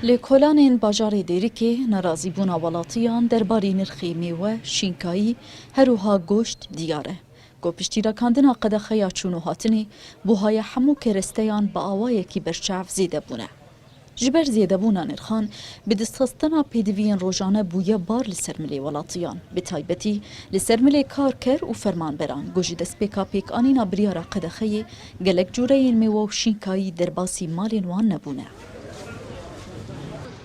لکولانên bajarê Dêrikê nerazîbûna welatiyan derbarê nirxê mêwe, şînkayî, herûha goşt diyar e. Gopiştîrekandina qedexeya çûn û hatinê buhaya hemû keresteyan bi awayekî berçav zêde bûne. Ji ber zêdebûna nirxan, bi destxistina pêdiviyên rojane bûye bar li ser milê welatiyan, bi taybetî li ser milê karker û fermanberan, got ji destpêka pêkanîna biryara qedexeyê gelek cûreyên mêwe û şînkayî derbasî malên wan nebûne.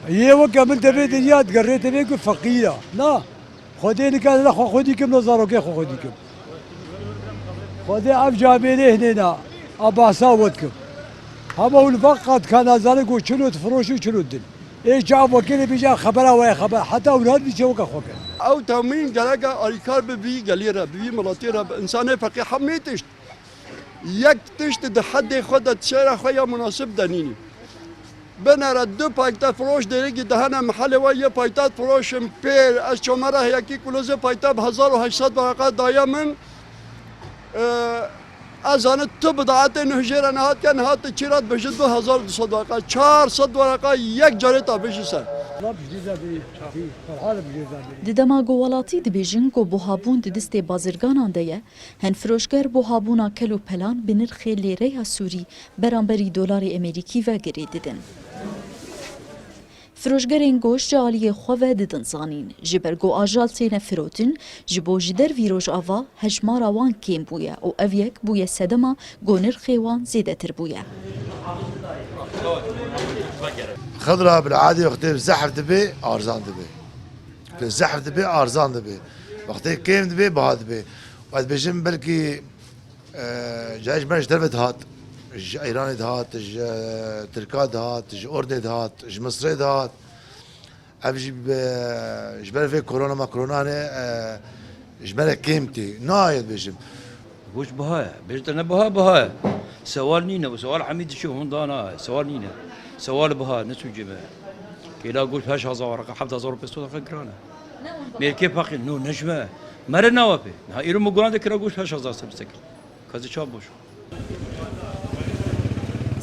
ये वो कमल तबे याद कर रहे थे कि फकीरा ना खुदे निकाल ला खुदी कम नजारों के खुदी कम खुदे अब जाबेले هنا نا ابا ساوتكم هم اول فقط كان ازالك وشلو تفروشي شلو الدل ايش جاب وكيل بيجا خبره ويا خبر حتى اولاد بيجوا خوك او تامين جلاجا اريكار ببي جليرا ببي ملاتيرا انسان فقيه حميتش يك تشت حد خد تشرا خويا مناسب دنيني بنرى دو پایتا فروش داره که دهنم محل و یه پایتا فروشم پیر از شماره یکی کلوز پایتا 1800 ورقه دایا من از آن تو بداعت نهجر نهاد که نهاد چیرات بشد 2200 ورقه 400 ورقه یک جاره تا بشی سر Di demago welatî dibêjin ku buhabûn di distê bazirganan de ye, henfiroşger buhabûna kel û pelan bi nirxê lêreya Sûrî beramberî dolarê Amerîkî ve girê didin. Firoşgerên goşt ji aliyê xwe ve didin zanîn, ji ber ku ajal têne firotin, ji bo ji dervî rojava hejmara wan kêm bûye û ev yek bûye sedema ku nirxê wan zêdetir bûye. خضرة بالعادة وقت زحف دبي أرزان دبي زحف دبي أرزان دبي وقت كيم دبي بهاد دبي وقت بيجم بلكي جايش مرش دربت هات ج إيراني هات ج تركاد هات ج أردن هات ج مصري هات أبجي جبر في كورونا ما كورونا جبر كيمتي نايد بيجم وش بهاي بيجتنا بهاي سوال نينا وسوال حميد شو هون دانا سوال نينا سوال بها نسو جماعة كلا قلت هاش هزار ورقة حفظ هزار بستو دقيقة جرانا مير كيف باقي نو نجمة مرنا وابي ها إيرو مقولان ذكر قلت هاش هزار سبستكل كذا شاب بوشو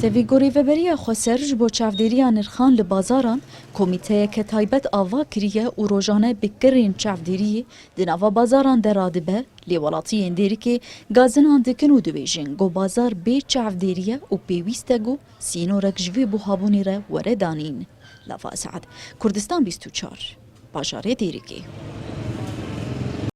Tevîgorî veberiya Xweser ji bo çavdêriya nirxan li bazaran komîteyeke taybet ava kiriye û rojane bi kirên çavdêriyê di nava bazaran de radibe lê welatiyên Dêrikê gazinan dikin û dibêjin got bazar bê çavdêriye û pêwîst e got sînorek ji vê buhabûnê re were danîn. Lava Esad, Kurdistan 24, bajarê Dêrikê.